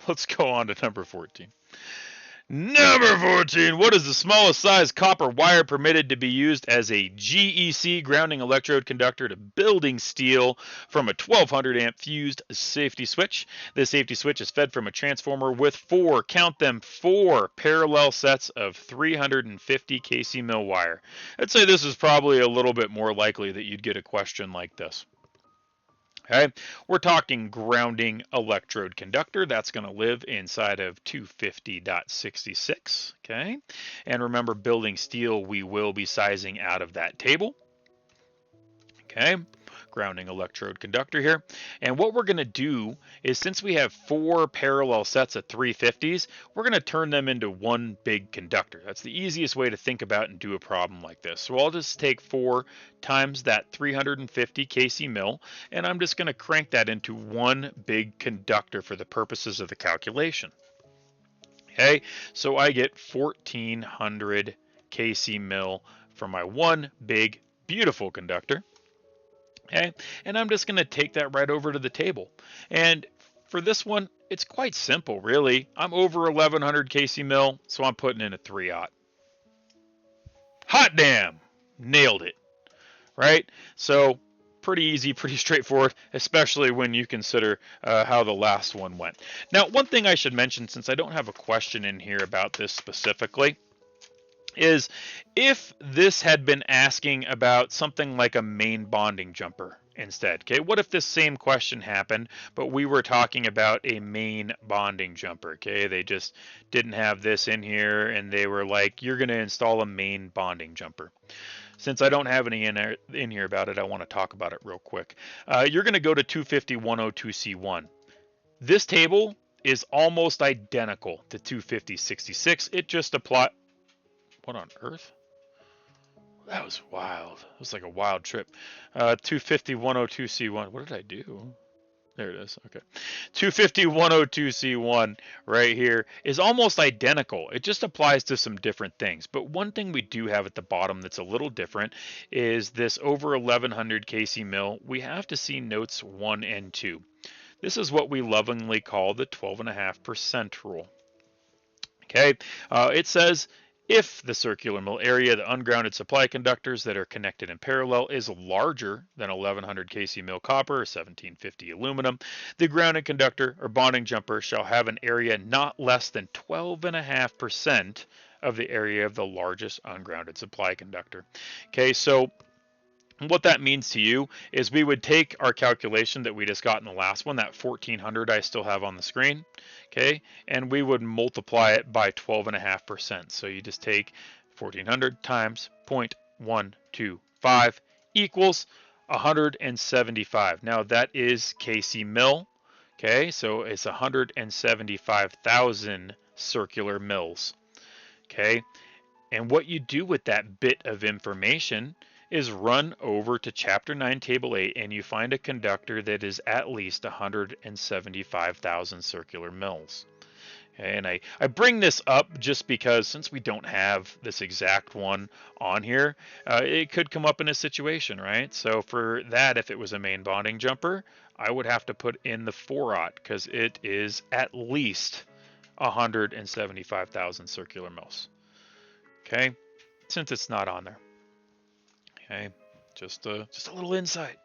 Let's go on to number 14. Number 14, what is the smallest size copper wire permitted to be used as a GEC grounding electrode conductor to building steel from a 1200 amp fused safety switch? This safety switch is fed from a transformer with count them, four parallel sets of 350 kc mil wire. I'd say this is probably a little bit more likely that you'd get a question like this. Okay, we're talking grounding electrode conductor. That's going to live inside of 250.66. Okay, and remember, building steel, we will be sizing out of that table. Okay, grounding electrode conductor here. And what we're going to do is, since we have four parallel sets of 350s, we're going to turn them into one big conductor. That's the easiest way to think about and do a problem like this. So I'll just take 4 times that 350 kc mil, and I'm just going to crank that into one big conductor for the purposes of the calculation. Okay, so I get 1400 kc mil for my one big beautiful conductor. Okay, and I'm just going to take that right over to the table. And for this one, it's quite simple, really. I'm over 1100 kc mil, so I'm putting in a 3/0. Hot damn! Nailed it. Right? So pretty easy, pretty straightforward, especially when you consider how the last one went. Now, one thing I should mention, since I don't have a question in here about this specifically, is if this had been asking about something like a main bonding jumper instead. Okay, what if this same question happened, but we were talking about a main bonding jumper? Okay, they just didn't have this in here, and they were like, you're going to install a main bonding jumper. Since I don't have any in here about it, I want to talk about it real quick. You're going to go to 250.102C1. This table is almost identical to 250.66. It just applies. What on earth? That was wild. It was like a wild trip. 250.102C1. What did I do? There it is. Okay. 250.102C1 right here is almost identical. It just applies to some different things. But one thing we do have at the bottom that's a little different is this over 1100 kc mil. We have to see notes 1 and 2. This is what we lovingly call the 12.5% rule. Okay. It says, if the circular mill area, the ungrounded supply conductors that are connected in parallel, is larger than 1100 kc mil copper or 1750 aluminum, the grounded conductor or bonding jumper shall have an area not less than 12.5% of the area of the largest ungrounded supply conductor. Okay, so what that means to you is we would take our calculation that we just got in the last one, that 1400 I still have on the screen, okay, and we would multiply it by 12.5%. So you just take 1400 times 0.125 equals 175. Now that is kc mil, okay, so it's 175,000 circular mils, okay, and what you do with that bit of information is run over to Chapter 9, Table 8, and you find a conductor that is at least 175,000 circular mils. Okay, and I bring this up just because since we don't have this exact one on here, it could come up in a situation, right? So for that, if it was a main bonding jumper, I would have to put in the 4/0 because it is at least 175,000 circular mils. Okay, since it's not on there. Okay, just a little insight.